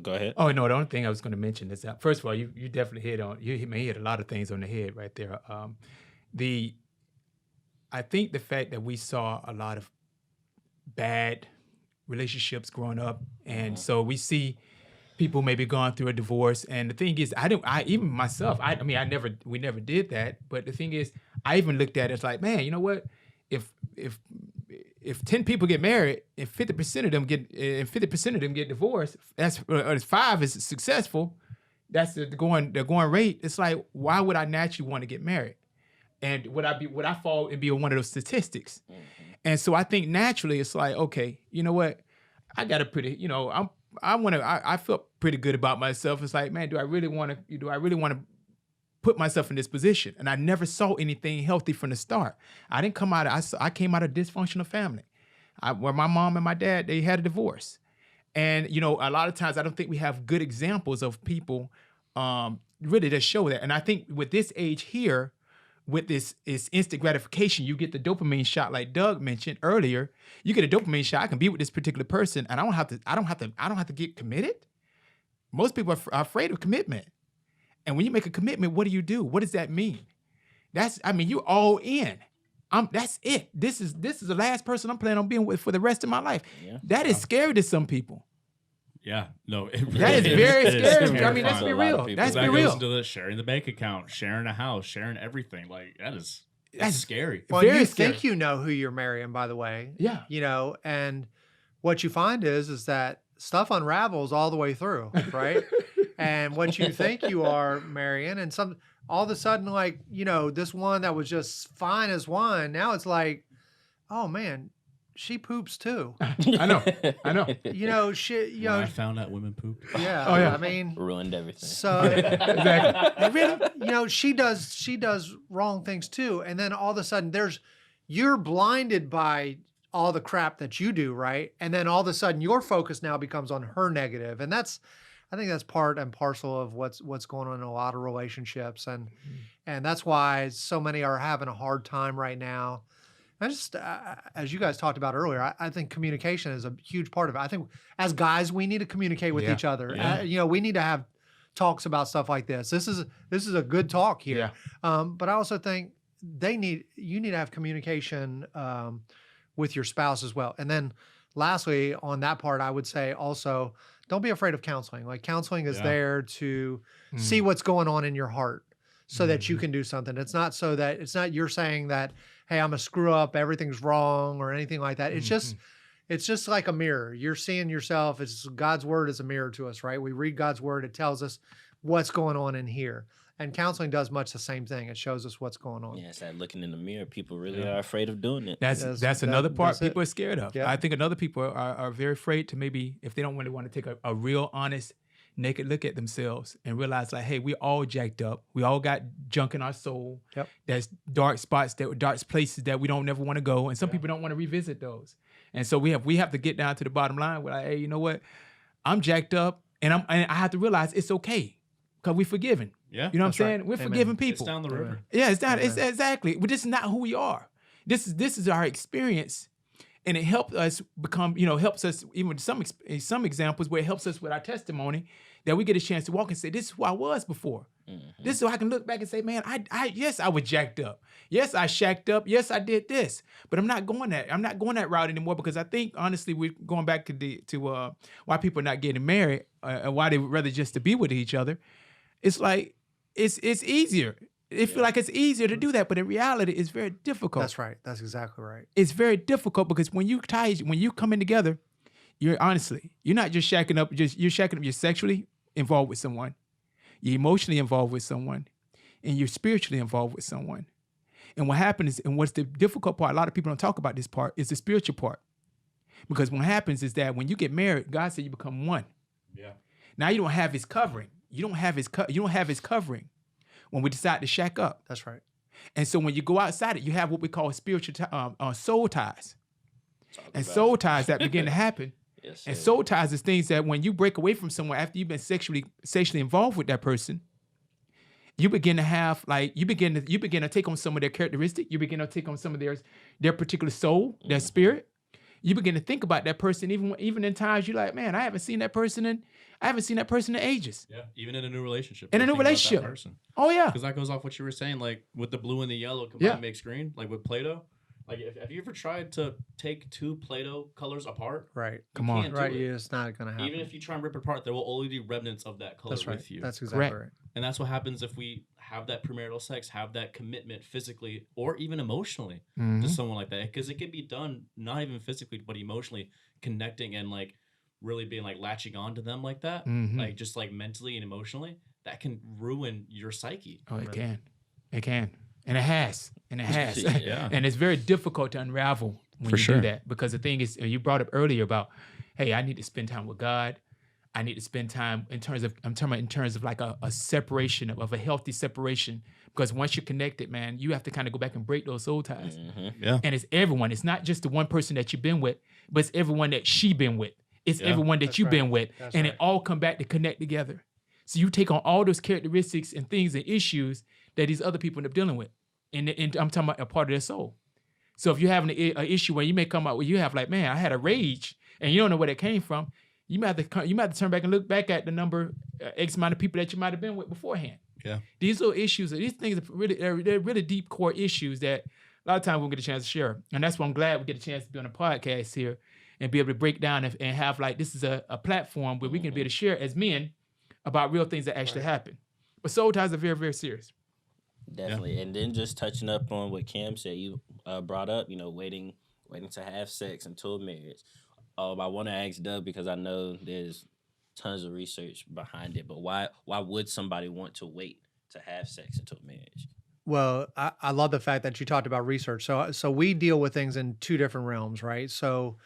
go ahead.
Oh no, the only thing I was going to mention is that, first of all, you definitely hit a lot of things on the head right there. I think the fact that we saw a lot of bad relationships growing up, and so we see people maybe going through a divorce. And the thing is, we never did that. But the thing is, I even looked at it as like, man, you know what? If 10 people get married and 50% of them get divorced, or 5 is successful, that's the going rate. It's like, why would I naturally want to get married? And would I fall and be one of those statistics? Mm-hmm. And so I think naturally it's like, okay, you know what? I got a pretty, I felt pretty good about myself. It's like, man, do I really want to put myself in this position? And I never saw anything healthy from the start. I came out of a dysfunctional family, where my mom and my dad, they had a divorce. And, a lot of times I don't think we have good examples of people really to show that. And I think with this age here, with this is instant gratification, you get the dopamine shot, like Doug mentioned earlier. You get a dopamine shot. I can be with this particular person, and I don't have to get committed. Most people are afraid of commitment. And when you make a commitment, what do? What does that mean? You're all in. That's it. This is the last person I'm planning on being with for the rest of my life. Yeah. That is scary to some people.
Yeah, no, it really
that is very scary. I mean, let's be real.
That's goes into the sharing the bank account, sharing a house, sharing everything. Like, that's scary.
Well, you think you know who you're marrying, by the way.
Yeah.
And what you find is that stuff unravels all the way through, right? And what you think you are marrying, and all of a sudden, like, this one that was just fine as wine, now it's like, oh man, she poops too.
I know.
I found out women poop.
Yeah. Oh yeah.
Ruined everything.
So exactly. She does wrong things too, and then all of a sudden you're blinded by all the crap that you do, right? And then all of a sudden your focus now becomes on her negative, and I think that's part and parcel of what's going on in a lot of relationships, and that's why so many are having a hard time right now. I just, as you guys talked about earlier, I think communication is a huge part of it. I think as guys, we need to communicate with each other.
Yeah.
We need to have talks about stuff like this. This is a good talk here. But I also think you need to have communication with your spouse as well. And then lastly, on that part, I would say also, don't be afraid of counseling. Like counseling is there to see what's going on in your heart so that you can do something. It's not you're saying that, hey, I'm a screw up, everything's wrong or anything like that. It's just like a mirror. You're seeing yourself. God's word is a mirror to us, right? We read God's word. It tells us what's going on in here. And counseling does much the same thing. It shows us what's going on.
Yeah, it's that looking in the mirror. People really are afraid of doing it.
That's another part people are scared of.
Yeah.
I think another people are very afraid to, maybe if they don't really want to take a real honest naked look at themselves and realize, like, hey, we all jacked up. We all got junk in our soul.
Yep.
There's dark spots, dark places that we don't never want to go. And some people don't want to revisit those. And so we have to get down to the bottom line. We're like, hey, you know what? I'm jacked up and I have to realize it's okay because we're forgiven.
Yeah.
You know what I'm saying?
right.
We're forgiving people.
It's down the river.
Yeah, it's down. It's exactly. But this is not who we are. This is our experience. And it helps us become, helps us even with some examples where it helps us with our testimony that we get a chance to walk and say, this is who I was before. Mm-hmm. This is so I can look back and say, man, yes, I was jacked up. Yes, I shacked up. Yes, I did this. But I'm not going that route anymore because I think, honestly, we're going back to why people are not getting married and why they would rather just to be with each other. It's like, it's easier. It feels like it's easier to do that, but in reality, it's very difficult.
That's right. That's exactly right.
It's very difficult because when you come in together, you're not just shacking up. You're shacking up. You're sexually involved with someone, you're emotionally involved with someone, and you're spiritually involved with someone. And what happens, and what's the difficult part? A lot of people don't talk about this part. Is the spiritual part, because what happens is that when you get married, God said you become one.
Yeah.
Now you don't have His covering. You don't have His covering when we decide to shack up.
That's right.
And so when you go outside it, you have what we call spiritual soul ties. And soul ties that begin to happen.
Yes,
and soul ties is things that when you break away from someone after you've been sexually involved with that person, you begin to have you begin to take on some of their characteristics. You begin to take on some of their particular soul, their spirit. You begin to think about that person even in times you're like, man, I haven't seen that person in ages.
Yeah, even in a new relationship.
In a new relationship. Oh yeah.
Because that goes off what you were saying, like with the blue and the yellow combined makes green, like with Play-Doh. Like, have you ever tried to take two Play-Doh colors apart?
Right.
Come on.
Right. It's not going to happen.
Even if you try and rip it apart, there will only be remnants of that color with you.
That's exactly right.
And that's what happens if we have that premarital sex, have that commitment physically or even emotionally to someone like that. Because it can be done not even physically, but emotionally, connecting and like really being like latching on to them like that, like just like mentally and emotionally. That can ruin your psyche.
Oh, it can. It can. And it has.
Yeah.
And it's very difficult to unravel when you do that. Because the thing is, you brought up earlier about, hey, I need to spend time with God. I need to spend time I'm talking about in terms of like a separation, of a healthy separation. Because once you're connected, man, you have to kind of go back and break those soul ties.
Mm-hmm. Yeah.
And it's everyone. It's not just the one person that you've been with, but it's everyone that she been with. It's everyone that you've been with.
That's
and
right.
it all come back to connect together. So you take on all those characteristics and things and issues that these other people end up dealing with. And I'm talking about a part of their soul. So if you're having an issue where you may come out where you have like, man, I had a rage, and you don't know where that came from, you might have to turn back and look back at the number X amount of people that you might have been with beforehand.
Yeah.
These little issues, these things they're really deep core issues that a lot of times we'll get a chance to share. And that's why I'm glad we get a chance to be on a podcast here and be able to break down and have like, this is a platform where we can be able to share as men about real things that actually happen. But soul ties are very, very serious.
Definitely. Yeah. And then just touching up on what Cam said, you brought up, waiting to have sex until marriage. I want to ask Doug, because I know there's tons of research behind it, but why would somebody want to wait to have sex until marriage?
Well, I love the fact that you talked about research. So we deal with things in two different realms, right? So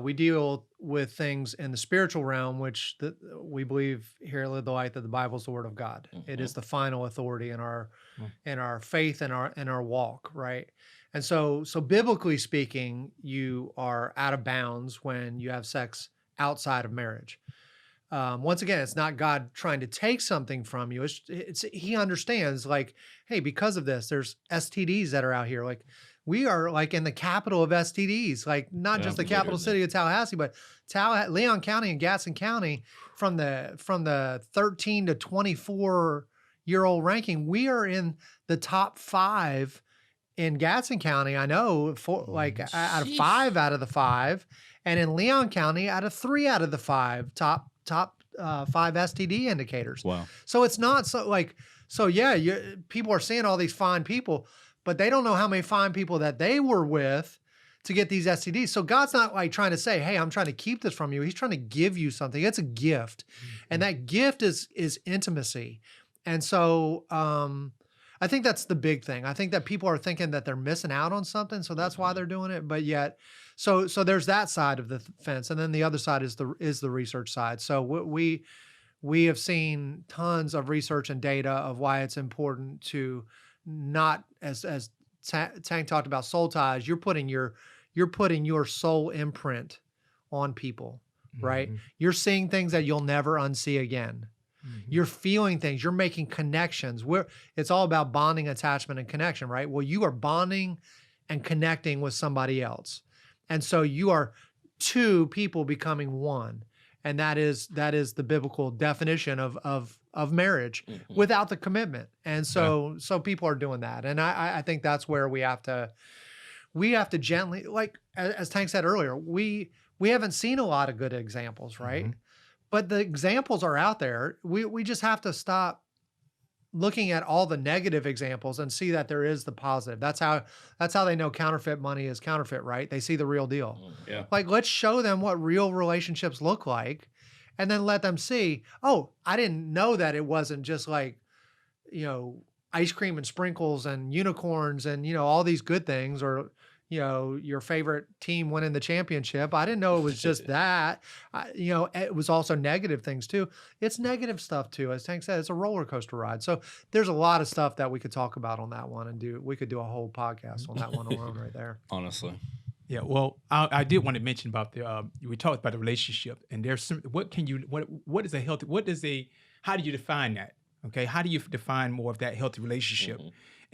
we deal with things in the spiritual realm, which we believe here at Live the Light that the Bible is the Word of God. Mm-hmm. It is the final authority in our faith and our walk, right? And so biblically speaking, you are out of bounds when you have sex outside of marriage. Once again, it's not God trying to take something from you. It's He understands, like, hey, because of this, there's STDs that are out here. Like we are like in the capital of STDs, like not just the capital city of Tallahassee, but Leon County and Gaston County from the 13 to 24-year-old ranking. We are in the top 5 in Gaston County. I know out of 5 out of the 5, and in Leon County out of 3 out of the 5 top 5 STD indicators.
Wow.
So it's not people are seeing all these fine people, but they don't know how many fine people that they were with to get these STDs. So God's not like trying to say, hey, I'm trying to keep this from you. He's trying to give you something. It's a gift. And that gift is intimacy. And so I think that's the big thing. I think that people are thinking that they're missing out on something. So that's why they're doing it. But yet, so there's that side of the fence. And then the other side is the research side. So we have seen tons of research and data of why it's important to not, as Tank talked about, soul ties. You're putting your soul imprint on people, right? You're seeing things that you'll never unsee again. You're feeling things. You're making connections. It's all about bonding, attachment, and connection, right? Well, you are bonding and connecting with somebody else, and so you are 2 people becoming one, and that is the biblical definition of marriage without the commitment. And so people are doing that, and I think that's where we have to gently, like as Tank said earlier, we haven't seen a lot of good examples, right? But the examples are out there. We just have to stop looking at all the negative examples and see that there is the positive. That's how they know counterfeit money is counterfeit, right? They see the real deal.
Yeah.
Like, let's show them what real relationships look like, and then let them see, oh, I didn't know that it wasn't just like, ice cream and sprinkles and unicorns and, all these good things, or, your favorite team winning the championship. I didn't know it was just that. It was also negative things too. It's negative stuff too. As Tank said, it's a roller coaster ride. So there's a lot of stuff that we could talk about on that one, and we could do a whole podcast on that one alone right there.
Honestly.
Yeah, well, I did want to mention about we talked about the relationship, and there's how do you define that? Okay, how do you define more of that healthy relationship?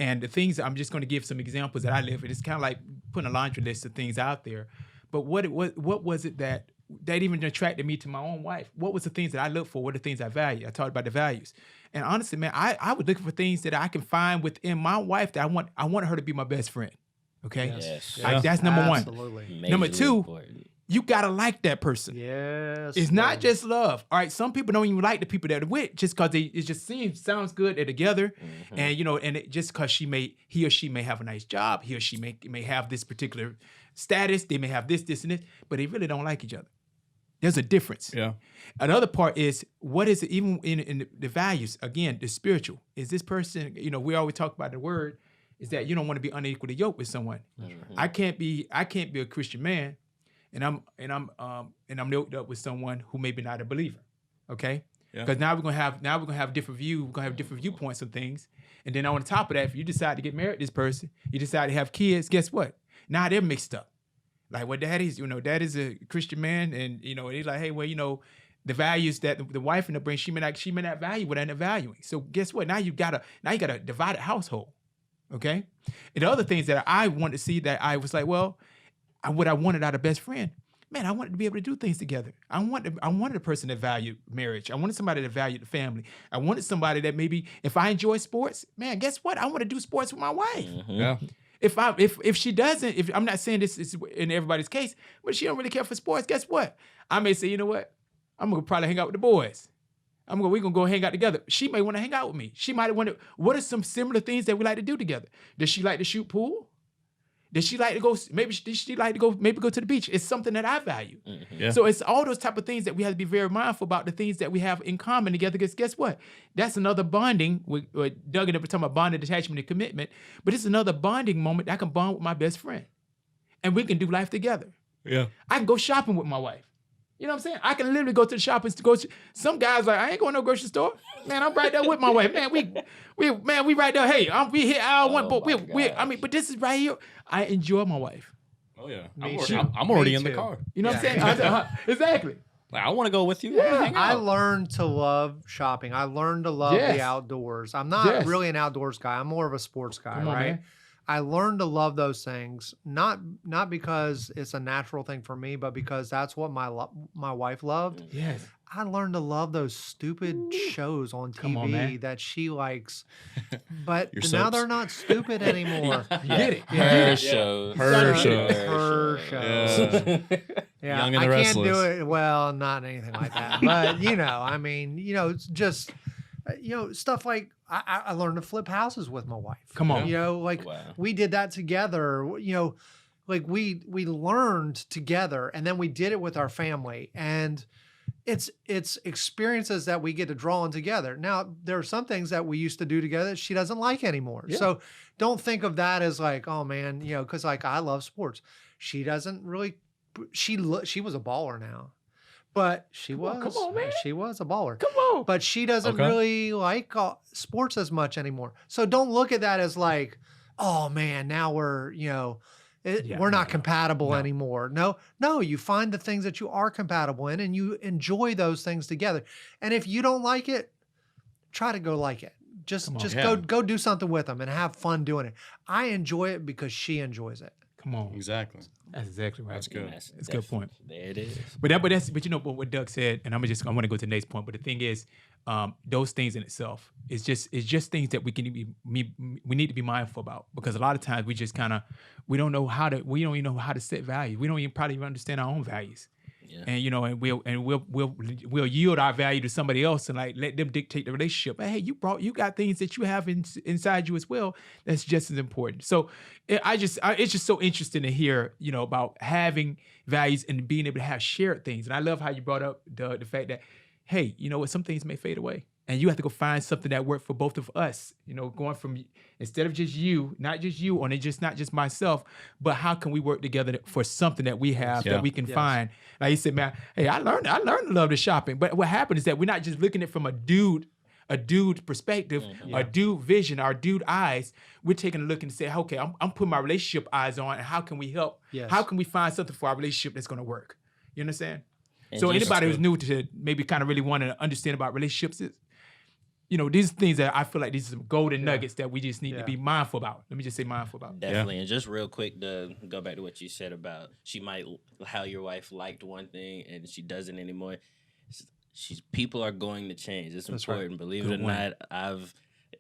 And the things, I'm just going to give some examples that I live with. It's kind of like putting a laundry list of things out there. But what was it that even attracted me to my own wife? What was the things that I look for? What are the things I value? I talked about the values. And honestly, man, I was looking for things that I can find within my wife that I want her to be my best friend. Okay?
Yes.
Like, that's number
Absolutely.
one. Number 2, you gotta like that person.
Yes.
It's not just love. All right, some people don't even like the people that they're with just because it just sounds good, they're together, and and it just because he or she may have a nice job, he or she may have this particular status, they may have this, and this, but they really don't like each other. There's a difference.
Yeah.
Another part is, what is it, even in the values, again, the spiritual. Is this person, we always talk about the word, is that you don't want to be unequally yoked with someone. I can't be a Christian man, and I'm yoked up with someone who maybe not a believer, okay? Because now we're gonna have different viewpoints of things, and then on top of that, if you decide to get married to this person, you decide to have kids, guess what? Now they're mixed up. Like, well, dad is a Christian man, and he's like, hey, well, the values that the wife bring, she may not value what I'm valuing. So guess what? Now you got a divided household, okay? And the other things that I want to see, that I was like, well, what I wanted out of best friend, man, I wanted to be able to do things together. I wanted a person that valued marriage. I wanted somebody that valued the family. I wanted somebody that maybe, if I enjoy sports, man, guess what? I want to do sports with my wife.
Yeah.
If she doesn't, if I'm not saying this is in everybody's case, but she don't really care for sports, guess what? I may say, you know what? I'm gonna probably hang out with the boys. We're gonna go hang out together. She may want to hang out with me. She might want to. What are some similar things that we like to do together? Does she like to shoot pool? Does she like to go? Maybe go to the beach? It's something that I value.
Yeah.
So it's all those type of things that we have to be very mindful about, the things that we have in common together. Because guess what? That's another bonding. Doug and I were talking about bonding, detachment, and commitment. But it's another bonding moment that I can bond with my best friend, and we can do life together.
Yeah.
I can go shopping with my wife. You know what I'm saying? I can literally go to the shopping. Some guys like, I ain't going to no grocery store. Man, I'm right there with my wife. Man, we right there. Hey, we hit aisle one, but but this is right here. I enjoy my wife.
Oh yeah.
Me
I'm already in the
too.
car.
You know what I'm saying? Exactly.
Like, I want to go with you. Yeah.
I learned to love shopping. I learned to love the outdoors. I'm not really an outdoors guy. I'm more of a sports guy,
Come on,
right?
man.
I learned to love those things, not because it's a natural thing for me, but because that's what my wife loved.
Yes.
I learned to love those stupid shows on
Come on, man.
TV that she likes, but
Your
now
soaps.
they're not stupid anymore.
You get it.
Her show.
Her show.
Her show. Yeah,
Young and the
I can't do
Restless.
it. Well, not anything like that, but I mean, it's just, stuff like I learned to flip houses with my wife.
Come on.
Like
Wow.
we did that together. Like we learned together, and then we did it with our family, and it's experiences that we get to draw on together. Now, there are some things that we used to do together that she doesn't like anymore.
Yeah.
So don't think of that as like, oh man, because like I love sports. She doesn't really. She was a baller now, but
Come on, man.
she was a baller.
Come on.
But she doesn't
Okay.
really like sports as much anymore. So don't look at that as like, oh man, now we're we're not compatible anymore. No, you find the things that you are compatible in and you enjoy those things together. And if you don't like it, try to go like it. Just
Yeah.
go do something with them and have fun doing it. I enjoy it because she enjoys it.
Come on.
Exactly.
That's exactly right.
That's good.
That's a good point.
There it is.
But what Doug said, and I want to go to the next point. But the thing is, those things in itself it's just things that we need to be mindful about, because a lot of times we don't even know how to set values. We don't even probably understand our own values.
Yeah.
And we'll yield our value to somebody else and like let them dictate the relationship. But hey, you got things that you have inside you as well that's just as important. So it's just so interesting to hear about having values and being able to have shared things. And I love how you brought up the fact that, hey, some things may fade away. And you have to go find something that worked for both of us. Going from instead of just you, not just you, or not just myself, but how can we work together for something that we have that we can find? Like you said, man, hey, I learned to love the shopping. But what happened is that we're not just looking at it from a dude perspective, a dude vision, our dude eyes. We're taking a look and say, okay, I'm putting my relationship eyes on, and how can we help?
Yes.
How can we find something for our relationship that's going to work? You understand?
And
So
just-
anybody who's new to maybe kind of really want to understand about relationships is, these things that I feel like these are some golden nuggets that we just need to be mindful about. Let me just say mindful about.
Definitely. And just real quick to go back to what you said about how your wife liked one thing and she doesn't anymore. People are going to change. It's
That's right.
important. Believe
Good
it or
point.
not,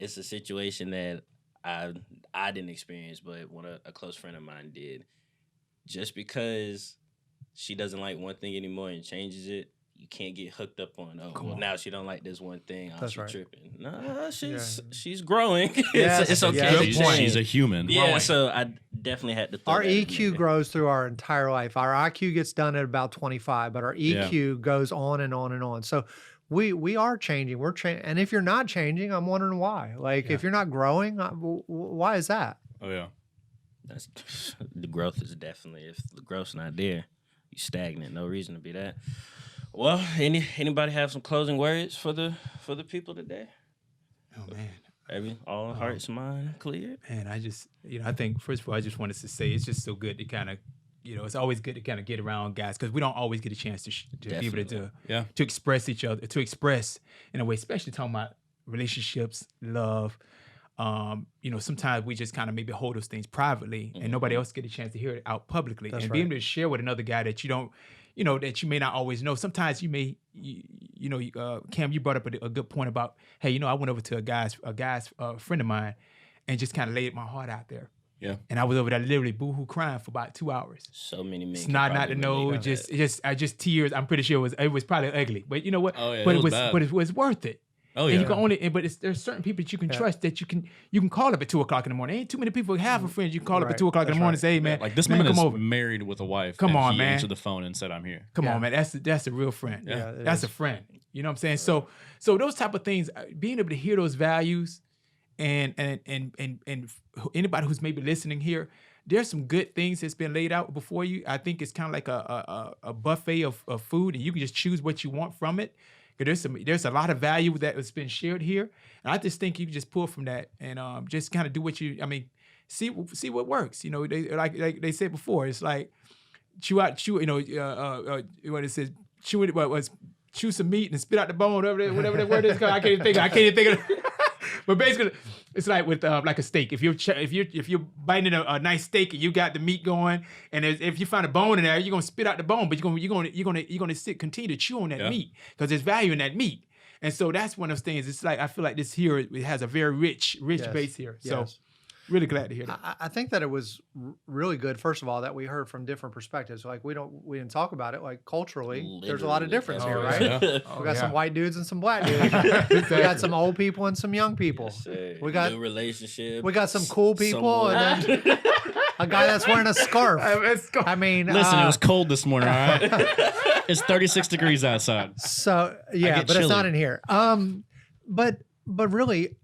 it's a situation that I didn't experience, but a close friend of mine did. Just because she doesn't like one thing anymore and changes it, you can't get hooked up on, now she don't like this one thing.
That's
She's
right.
tripping. No, she's growing.
Yes,
it's okay
yes.
to
Good
She's,
point.
change.
she's a human.
Yeah, so I definitely had to throw
Our
that in
EQ
there.
grows through our entire life. Our IQ gets done at about 25, but our EQ goes on and on and on. So we are changing. We're changing. And if you're not changing, I'm wondering why. Like if you're not growing, why is that?
Oh yeah.
That's the growth is definitely, if the growth's not there, you stagnant. No reason to be that. Well, anybody have some closing words for the people today?
Oh man.
All hearts, mind cleared.
Man, I just, I think, first of all, I just wanted to say it's just so good to kind of, it's always good to kind of get around guys, because we don't always get a chance to be able to to express each other, to express in a way, especially talking about relationships, love. Sometimes we just kind of maybe hold those things privately and nobody else get a chance to hear it out publicly.
That's
and
right.
being able to share with another guy that you don't, that you may not always know. Sometimes you may, Cam, you brought up a good point about, hey, I went over to a guy's friend of mine and just kind of laid my heart out there.
Yeah.
And I was over there literally boohoo crying for about 2 hours.
So many men.
It's not to know, just tears. I'm pretty sure it was probably ugly, but you know what?
Oh, yeah,
but
it was bad.
but it was worth it.
Oh
And
yeah.
you can only, there's certain people that you can trust that you can call up at 2 o'clock in the morning. Ain't too many people have a friend you can call up at
Right.
2 o'clock in the
That's
morning
right.
and say, hey man,
Like this
let me
man is
come over.
married with a wife.
Come
and
on,
he
man.
answered the phone and said, "I'm here."
Come
Yeah.
on, man. That's a real friend.
Yeah, it
That's
is.
a friend. You know what I'm saying? So those type of things, being able to hear those values, and anybody who's maybe listening here, there's some good things that's been laid out before you. I think it's kind of like a buffet of food, and you can just choose what you want from it. Because there's a lot of value that has been shared here, and I just think you can just pull from that and just kind of do what see what works. Like they said before, it's like chew. What it says, chew some meat and spit out the bone, whatever that word is called. I can't even think of it. But basically, it's like with like a steak. If you're biting a nice steak and you got the meat going, and if you find a bone in there, you're gonna spit out the bone, but you're gonna continue to chew on that meat because there's value in that meat. And so that's one of those things. It's like I feel like this here it has a very rich base here. So really glad to hear that.
I think that it was really good. First of all, that we heard from different perspectives. Like we didn't talk about it. Like culturally, there's a lot of difference here, right? We got some white dudes and some black dudes. We got some old people and some young people.
Yes,
we got
new relationship.
We got some cool people and then a guy that's wearing a scarf. I mean,
listen, it was cold this morning. All right, it's 36 degrees outside.
So yeah, but it's not in here. But really,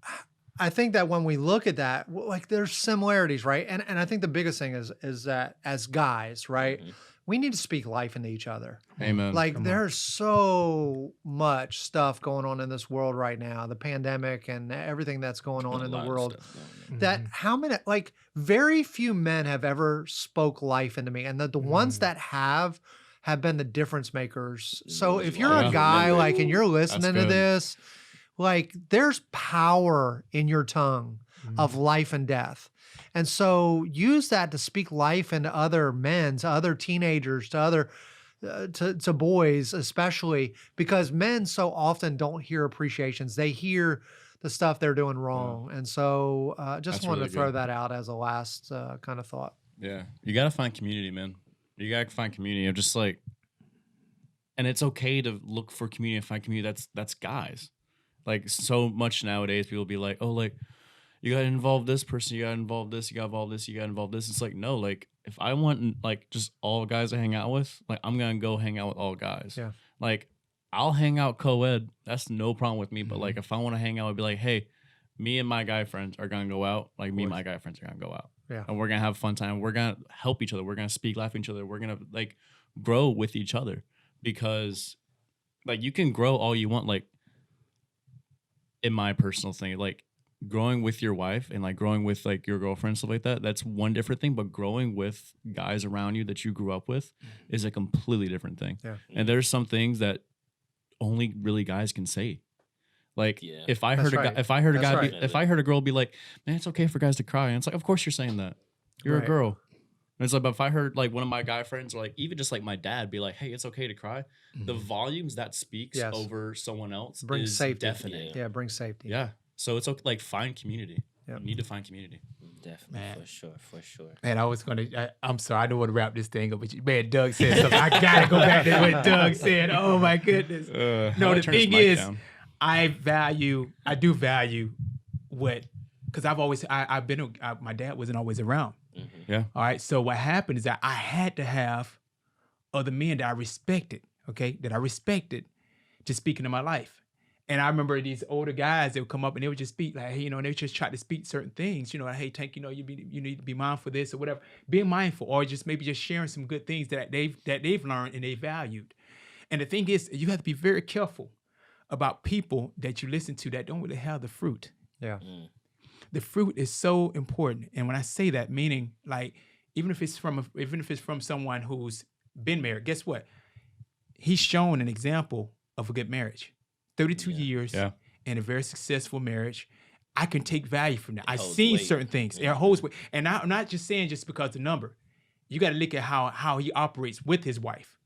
I think that when we look at that, like there's similarities, right? And I think the biggest thing is that as guys, right, we need to speak life into each other.
Amen.
Like there's so much stuff going on in this world right now, the pandemic and everything that's going on in the world, that how many, like very few men have ever spoke life into me. And the ones that have been the difference makers. So if you're a guy, like, and you're listening to this, like there's power in your tongue of life and death. And so use that to speak life into other men, to other teenagers, to other, to boys, especially because men so often don't hear appreciations. They hear the stuff they're doing wrong. And so just wanted to throw that out as a last kind of thought.
Yeah. You got to find community, man. You got to find community. I'm just like, and it's okay to look for community and find community. That's guys. Like so much nowadays, people be like, oh, like you got to involve this person, you got to involve this, you got to involve this, you got to involve this. It's like, no, like if I want like just all guys to hang out with, like I'm going to go hang out with all guys.
Yeah.
Like I'll hang out co-ed. That's no problem with me. But like if I want to hang out, I'd be like, hey, me and my guy friends are going to go out. Like me and my guy friends are going to go out.
Yeah.
And we're going to have a fun time. We're going to help each other. We're going to speak life to each other. We're going to like grow with each other because like you can grow all you want. Like, in my personal thing, like growing with your wife and like growing with like your girlfriend, stuff like that, that's one different thing. But growing with guys around you that you grew up with is a completely different thing. Yeah. And there's some things that only really guys can say. Like if I heard if I heard a girl be like, man, it's okay for guys to cry. And it's like, of course you're saying that. You're a girl. And it's like, but if I heard like one of my guy friends or like even just like my dad be like, hey, it's okay to cry. The volumes that speaks over someone else
brings
is
safety.
Definite.
Yeah, brings safety.
Yeah. So it's okay, like find community. Yep. You need to find community.
Definitely, man. For sure.
Man, I'm sorry, I don't want to wrap this thing up, but man, Doug said something. I gotta go back to what Doug said. Oh my goodness. No, the thing is, I do value what, because I've been, my dad wasn't always around.
Yeah.
All right. So what happened is that I had to have other men that I respected, to speak into my life. And I remember these older guys that would come up and they would just speak like, hey, you know, and they would just try to speak certain things, you know, like, hey, Tank, you know, you need to be mindful of this or whatever. Being mindful or just maybe just sharing some good things that they've learned and they valued. And the thing is, you have to be very careful about people that you listen to that don't really have the fruit.
Yeah.
The fruit is so important. And when I say that, meaning like, even if it's from someone who's been married, guess what? He's shown an example of a good marriage. 32 years in a very successful marriage. I can take value from that. I've seen certain things. It holds weight. And I'm not just saying just because the number. You got to look at how he operates with his wife.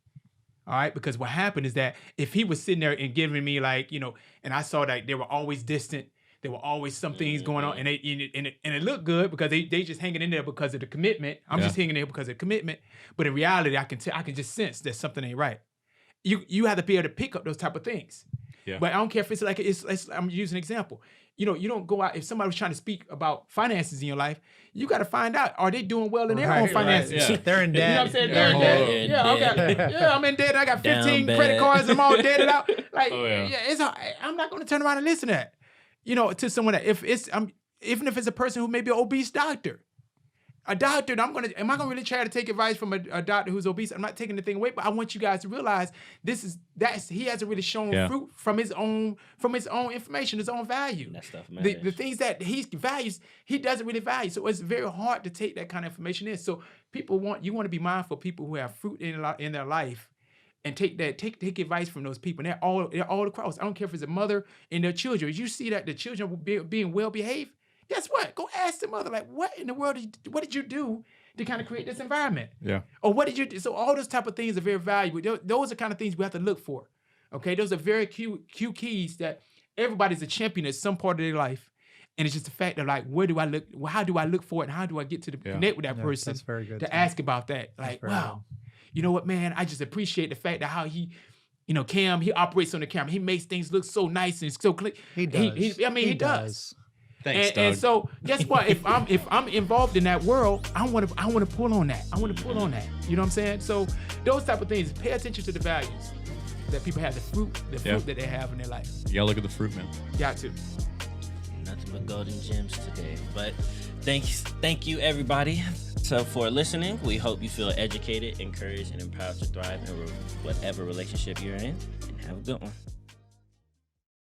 All right? Because what happened is that if he was sitting there and giving me like, you know, and I saw that they were always distant, there were always some things going on, and it looked good because they just hanging in there because of the commitment. I'm just hanging there because of the commitment. But in reality, I can just sense that something ain't right. You have to be able to pick up those type of things. Yeah. But I don't care if it's like I'm using an example. You know, you don't go out if somebody was trying to speak about finances in your life. You got to find out, are they doing well in their own finances?
Yeah. They're in debt.
You know what I'm saying? They're in debt. Yeah, I'm in debt. I got 15 credit cards and I'm all debted out. Like, I'm not going to turn around and listen to that. You know, to someone that even if it's a person who may be an obese doctor. A doctor, am I gonna really try to take advice from a doctor who's obese? I'm not taking anything away, but I want you guys to realize he hasn't really shown fruit from his own information, his own value. That stuff matters. The things that he values, he doesn't really value. So it's very hard to take that kind of information in. So you want to be mindful of people who have fruit in their life and take advice from those people. And they're all across. I don't care if it's a mother and their children. You see that the children being well behaved. Guess what? Go ask the mother, like, what in the world? What did you do to kind of create this environment?
Yeah.
Or what did you do? So all those type of things are very valuable. Those are kind of things we have to look for. Okay, those are very cute keys that everybody's a champion at some part of their life. And it's just the fact that, like, where do I look? How do I look for it? And how do I get to connect with that person
that's very good,
to
Tim.
ask about that? Like, wow, you know what, man? I just appreciate the fact that how he, Cam, he operates on the camera. He makes things look so nice and so clean.
He does.
He does.
Thanks, Doug.
And so, guess what? If I'm involved in that world, I want to pull on that. I want to pull on that. You know what I'm saying? So those type of things. Pay attention to the values that people have, the fruit that they have in their life.
You gotta look at the fruit, man.
Got to.
Nothing but golden gems today. But thank you everybody for listening. We hope you feel educated, encouraged, and empowered to thrive in whatever relationship you're in. And have a good one.